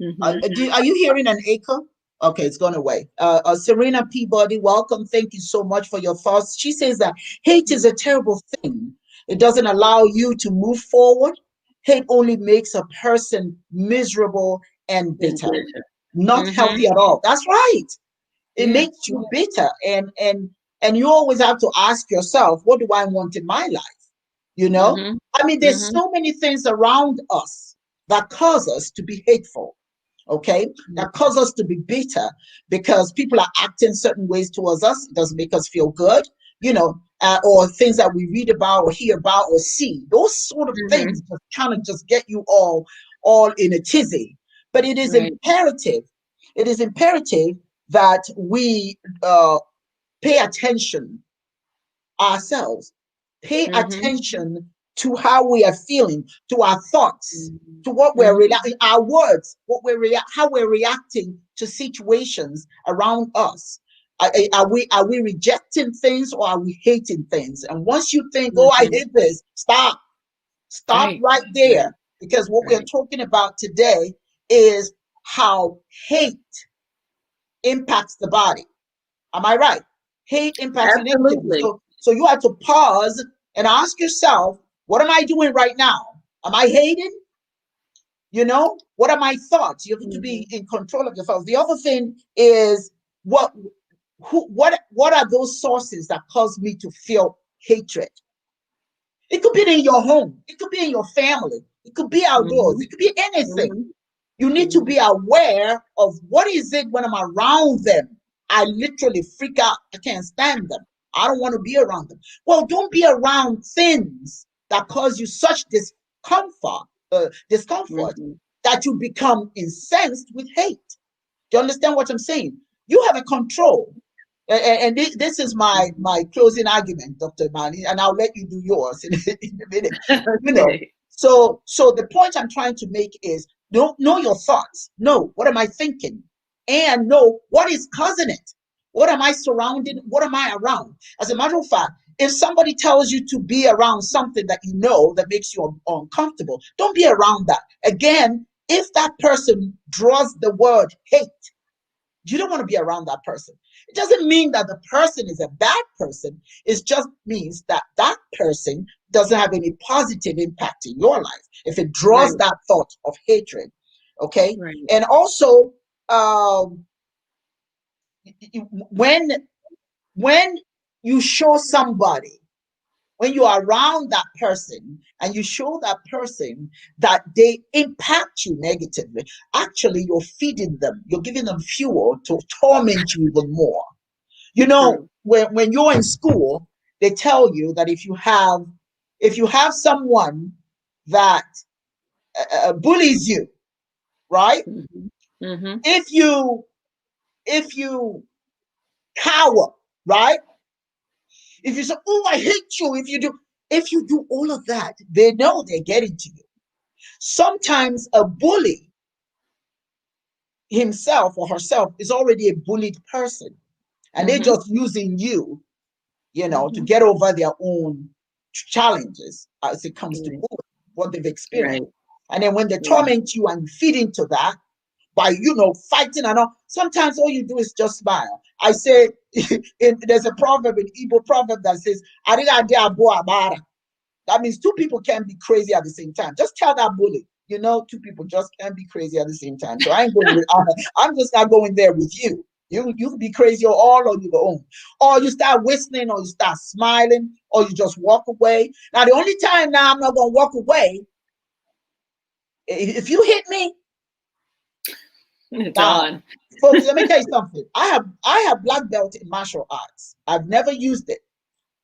Mm-hmm. Are you hearing an echo? Okay, it's gone away. Serena Peabody, welcome. Thank you so much for your thoughts. She says that hate is a terrible thing. It doesn't allow you to move forward. Hate only makes a person miserable and bitter, not Mm-hmm. healthy at all. That's right. It Yeah. makes you bitter, and you always have to ask yourself, what do I want in my life? You know, Mm-hmm. I mean, there's Mm-hmm. so many things around us that cause us to be hateful, okay, that cause us to be bitter because people are acting certain ways towards us. It doesn't make us feel good, or things that we read about or hear about or see. Those sort of Mm-hmm. things just kind of just get you all in a tizzy. But Right. it is imperative that we pay attention ourselves, pay Mm-hmm. attention to how we are feeling, to our thoughts, to what we're Mm-hmm. our words, how we're reacting to situations around us. Are we rejecting things or are we hating things? And once you think, oh, I Mm-hmm. hate this, stop Right. right Right. there, because what we're Right. talking about today is how hate impacts the body. Am I right? Hate impacts you negatively. Absolutely. So you have to pause and ask yourself, what am I doing right now? Am I hating? What are my thoughts? You have to Mm-hmm. be in control of your thoughts. The other thing is what are those sources that cause me to feel hatred? It could be in your home, it could be in your family, it could be outdoors, Mm-hmm. it could be anything. Mm-hmm. You need to Mm-hmm. be aware of what is it when I'm around them. I literally freak out. I can't stand them. I don't want to be around them. Well, don't be around things that cause you such discomfort Mm-hmm. that you become incensed with hate. Do you understand what I'm saying? You have a control. And this is my closing argument, Dr. Mani, and I'll let you do yours in a minute. You know, Okay. so the point I'm trying to make is don't know your thoughts. Know what am I thinking, and know what is causing it. What am I surrounded? What am I around? As a matter of fact, if somebody tells you to be around something that you know that makes you uncomfortable, don't be around that. Again, if that person draws the word hate, you don't want to be around that person. It doesn't mean that the person is a bad person. It just means that that person doesn't have any positive impact in your life if it Right. draws that thought of hatred. Okay. Right. And also, um, when when you show somebody, when you are around that person and you show that person that they impact you negatively, actually you're feeding them, you're giving them fuel to torment you even more. True. When you're in school, they tell you that if you have someone that bullies you, right? Mm-hmm. Mm-hmm. If you cower, right? If you say, "Oh, I hate you," if you do all of that, they know they're getting to you. Sometimes a bully himself or herself is already a bullied person, and they're Mm-hmm. just using you, to Mm-hmm. get over their own challenges as it comes to Right. bullying, what they've Right. experienced. And then when they Right. torment you and feed into that, by, fighting and all. Sometimes all you do is just smile. I say, there's a proverb, an Igbo proverb that says, "Ariga de abo abara." That means two people can't be crazy at the same time. Just tell that bully, two people just can't be crazy at the same time. So I ain't going with, I'm just not going there with you. You can be crazy all on your own. Or you start whistling, or you start smiling, or you just walk away. Now, the only time now I'm not going to walk away, if you hit me, it's on. Folks, let me tell you something. I have black belt in martial arts. I've never used it.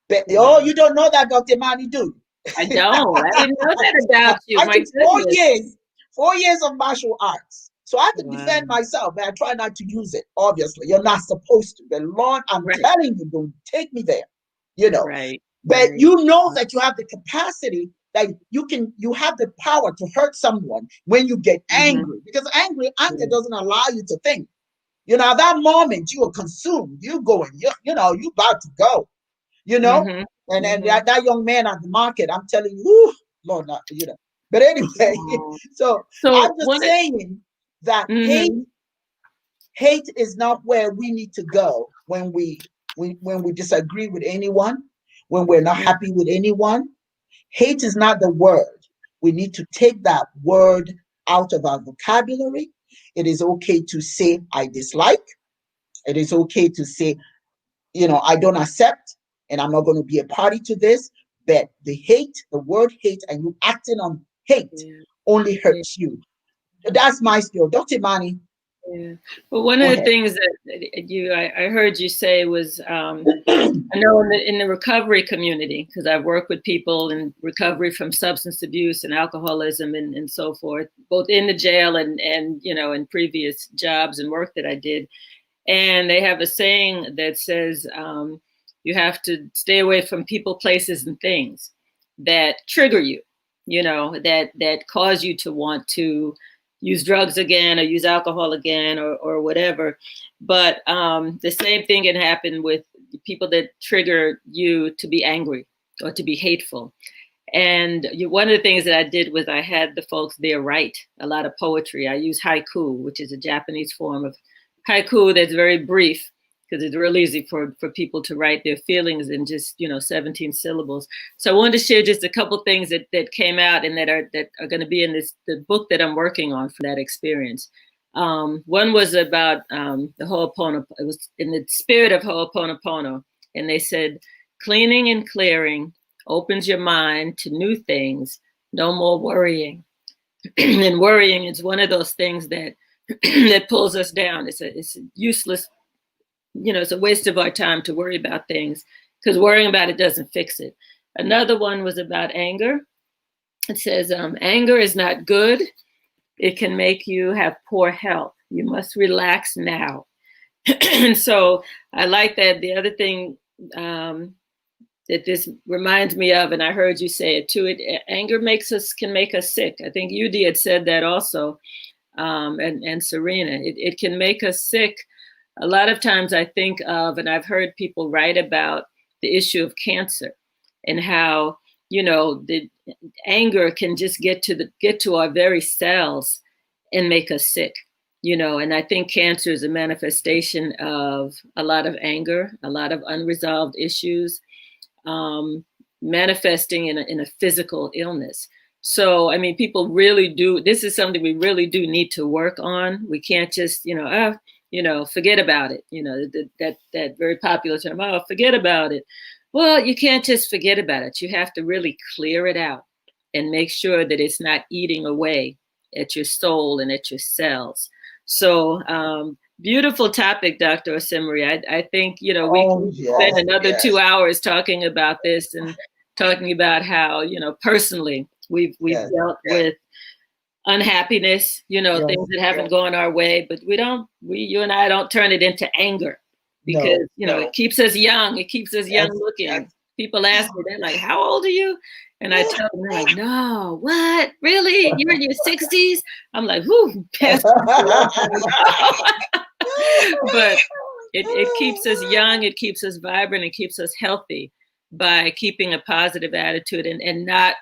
But you don't know that, Dr. Mani, do I don't. I didn't know that about you. I My took goodness. 4 years of martial arts. So I have to defend myself, but I try not to use it. Obviously, you're not supposed to. But Lord, I'm telling you, don't take me there. Right. But you know that you have the capacity, that you have the power to hurt someone when you get angry. Because anger doesn't allow you to think. At that moment you are consumed. You about to go. And then that young man at the market, I'm telling you, Lord, not. But anyway, so I'm just saying that hate is not where we need to go when we disagree with anyone, when we're not happy with anyone. Hate is not the word. We need to take that word out of our vocabulary. It is okay to say I dislike. It is okay to say, I don't accept, and I'm not going to be a party to this. But the word hate, and you acting on hate only hurts you. That's my skill. Dr. Mani. Yeah. Well, one of the things that I heard you say was, I know in the recovery community, because I've worked with people in recovery from substance abuse and alcoholism and so forth, both in the jail and in previous jobs and work that I did. And they have a saying that says, you have to stay away from people, places, and things that trigger you, that cause you to want to use drugs again or use alcohol again or whatever. But the same thing can happen with people that trigger you to be angry or to be hateful. And one of the things that I did was I had the folks there write a lot of poetry. I use haiku, which is a Japanese form of haiku that's very brief, because it's real easy for people to write their feelings in just 17 syllables. So I wanted to share just a couple things that came out and that are going to be in the book that I'm working on from that experience. One was about the Ho'oponopono. It was in the spirit of Ho'oponopono, and they said, cleaning and clearing opens your mind to new things. No more worrying. And worrying is one of those things that that pulls us down. It's a useless, it's a waste of our time to worry about things, because worrying about it doesn't fix it. Another one was about anger. It says, anger is not good. It can make you have poor health. You must relax now. And so I like that. The other thing that this reminds me of, and I heard you say it too, anger can make us sick. I think Yudi had said that also, and Serena. It can make us sick. A lot of times I think of, and I've heard people write about the issue of cancer and how, the anger can just get to our very cells and make us sick, and I think cancer is a manifestation of a lot of anger, a lot of unresolved issues, manifesting in a physical illness. So, I mean, people really do, this is something we really do need to work on. We can't just, forget about it. That very popular term, forget about it. Well, you can't just forget about it. You have to really clear it out and make sure that it's not eating away at your soul and at your cells. So, beautiful topic, Dr. Osemiri. I think, we can spend another 2 hours talking about this and talking about how, personally, we've dealt with unhappiness, things that haven't gone our way, but you and I don't turn it into anger, because, it keeps us young. It keeps us young looking. People ask me, they're like, how old are you? And I tell them, they're like, no, what? Really? You're in your 60s? I'm like, whoo, past. But it keeps us young. It keeps us vibrant. It keeps us healthy by keeping a positive attitude and not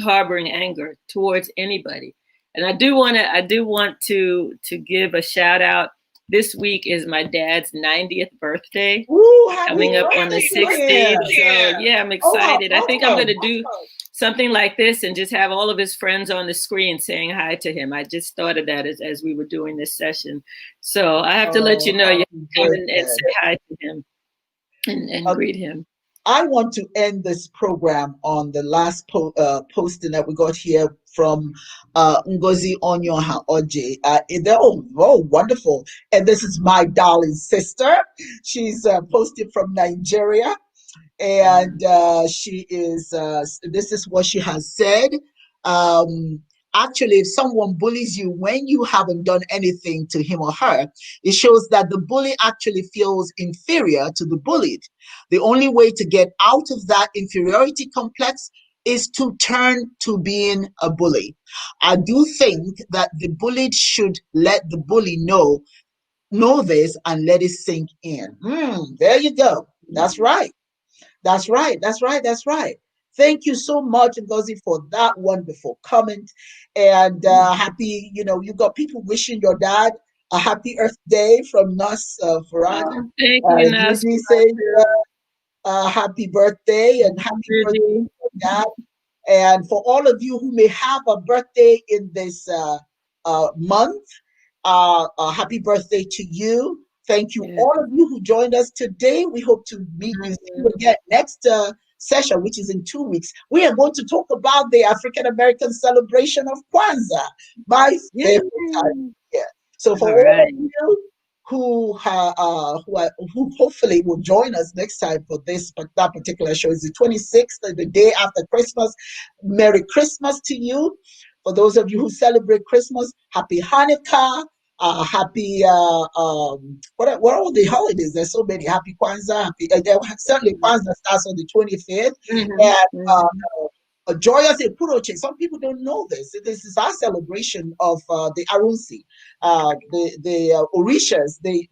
harboring anger towards anybody. And I do want to give a shout out. This week is my dad's 90th birthday, Ooh, happy coming up on the birthday to 16th. him. So yeah, I'm Oh, how excited. I think I'm going awesome. to do something like this and just have all of his friends on the screen saying hi to him. I just thought of that as we were doing this session. So I have to let you Oh, know you happy come and birthday. say hi to him and Uh, greet him. I want to end this program on the last posting that we got here from Ngozi Onyoha Oje. They're all wonderful. And this is my darling sister. She's posted from Nigeria. And she is this is what she has said. um Actually, if someone bullies you when you haven't done anything to him or her, it shows that the bully actually feels inferior to the bullied. The only way to get out of that inferiority complex is to turn to being a bully. I do think that the bullied should let the bully know this and let it sink in. There you go. That's right. That's right. That's right. That's right. Thank you so much, Ngozi, for that wonderful comment. And happy, you got people wishing your dad a happy Earth Day from us, Farad. Oh, thank you, Nas, Gigi for that saying too. happy birthday and happy birthday Gigi. to your dad. And for all of you who may have a birthday in this month, happy birthday to you. Thank you, Yeah. all of you who joined us today. We hope to see you again next session, which is in 2 weeks. We are going to talk about the African American celebration of Kwanzaa, my Yay. favorite time of year. So, for All all of right. you who hopefully will join us next time for that particular show, is the 26th, the day after Christmas. Merry Christmas to you. For those of you who celebrate Christmas, happy Hanukkah. Happy what are all the holidays? There's so many. Happy Kwanzaa. Certainly Kwanzaa starts on the 25th. Mm-hmm. And Mm-hmm. joyous Epuroche. Some people don't know this. This is our celebration of the Arunsi, the Orishas. The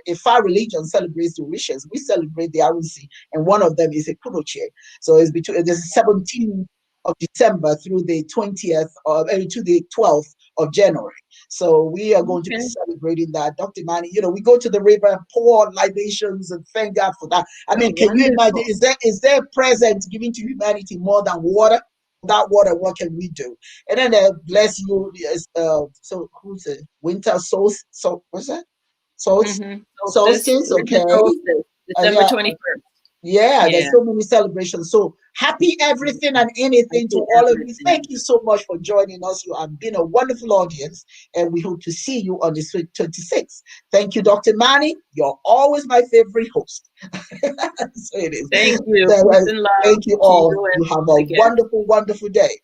Ifa religion celebrates the Orishas. We celebrate the Arunsi, and one of them is Epuroche. So it's between the 17th of December through the 20th to the 12th of January. So we are going to be Okay. celebrating that. Dr. Mani, we go to the river and pour libations and thank God for that. I Oh, mean, can you imagine? wonderful. Is there a present given to humanity more than water? Without water, what can we do? And then bless you. So who's it? Winter solstice. So what's that? Solstice. Mm-hmm. Solstice. Solstice. Winter Okay. solstice. December Yeah. 21st. Yeah, Yeah. there's so many celebrations. So happy everything and anything to Happy all of you. Thank everything. you so much for joining us. You have been a wonderful audience, and we hope to see you on the 26th. Thank you, Dr. Mani. You're always my favorite host. So it is. Thank you. So, Peace and love thank you to all. you and You have to a the guests. wonderful, wonderful day.